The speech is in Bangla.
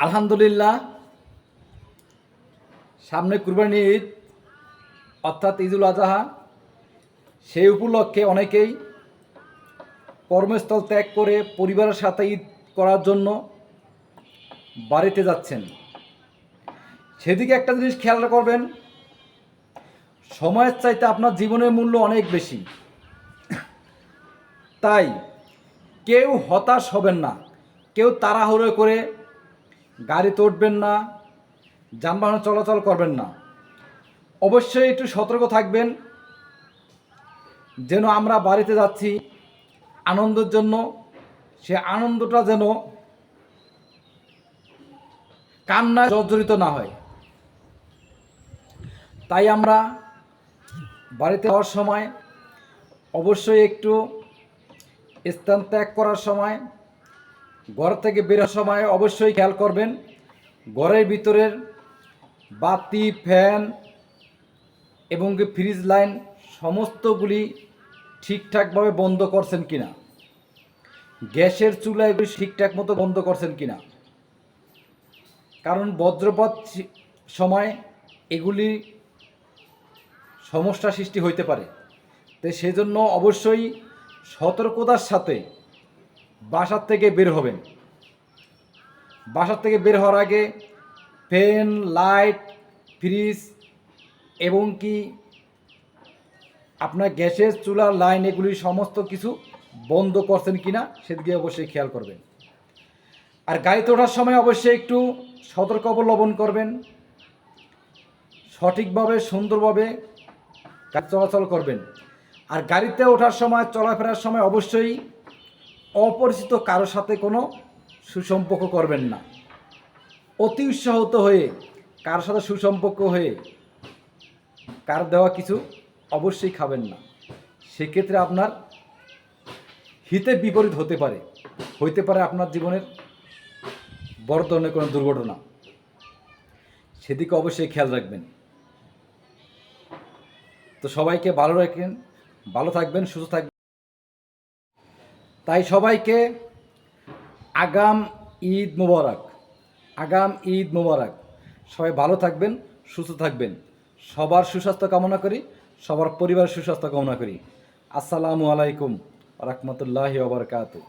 আলহামদুলিল্লাহ, সামনে কুরবানি ঈদ অর্থাৎ ঈদুল আজহা। সেই উপলক্ষে অনেকেই কর্মস্থল ত্যাগ করে পরিবারের সাথে ঈদ করার জন্য বাড়িতে যাচ্ছেন। সেদিকে একটা জিনিস খেয়াল করবেন, সময়ের চাইতে আপনার জীবনের মূল্য অনেক বেশি। তাই কেউ হতাশ হবেন না, কেউ তাড়াহুড়ো করে গাড়িতে উঠবেন না, যানবাহন চলাচল করবেন না। অবশ্যই একটু সতর্ক থাকবেন, যেন আমরা বাড়িতে যাচ্ছি আনন্দের জন্য, সে আনন্দটা যেন কান্নায় জর্জরিত না হয়। তাই আমরা বাড়িতে যাওয়ার সময় অবশ্যই একটু স্থান ত্যাগ করার সময়, ঘর থেকে বেরোর সময় অবশ্যই খেয়াল করবেন ঘরের ভিতরের বাতি, ফ্যান এবং ফ্রিজ লাইন সমস্তগুলি ঠিকঠাকভাবে বন্ধ করছেন কিনা, গ্যাসের চুলা এগুলি ঠিকঠাক মতো বন্ধ করছেন কিনা। কারণ বজ্রপাত সময় এগুলি সমস্যা সৃষ্টি হইতে পারে। তো সেজন্য অবশ্যই সতর্কতার সাথে বাসার থেকে বের হবেন। বাসার থেকে বের হওয়ার আগে ফ্যান, লাইট, ফ্রিজ এবং কি আপনার গ্যাসের চুলার লাইন এগুলি সমস্ত কিছু বন্ধ করছেন কিনা সেদিকে অবশ্যই খেয়াল করবেন। আর গাড়িতে ওঠার সময় অবশ্যই একটু সতর্ক অবলম্বন করবেন, সঠিকভাবে সুন্দরভাবে গাড়ি চলাচল করবেন। আর গাড়িতে ওঠার সময়, চলাফেরার সময় অবশ্যই অপরিচিত কারোর সাথে কোনো সুসম্পর্ক করবেন না। অতি উৎসাহিত হয়ে কারোর সাথে সুসম্পর্ক হয়ে কার দেওয়া কিছু অবশ্যই খাবেন না। সেক্ষেত্রে আপনার হিতে বিপরীত হইতে পারে আপনার জীবনের বড় ধরনের কোনো দুর্ঘটনা। সেদিকে অবশ্যই খেয়াল রাখবেন। তো সবাইকে ভালো রাখেন, ভালো থাকবেন, সুস্থ থাকবেন। তাই সবাইকে আগাম ঈদ মোবারক, আগাম ঈদ মোবারক। সবাই ভালো থাকবেন, সুস্থ থাকবেন। সবার সুস্বাস্থ্য কামনা করি, সবার পরিবারের সুস্বাস্থ্য কামনা করি। আসসালামু আলাইকুম ওয়া রাহমাতুল্লাহি ওয়া বারাকাতুহু।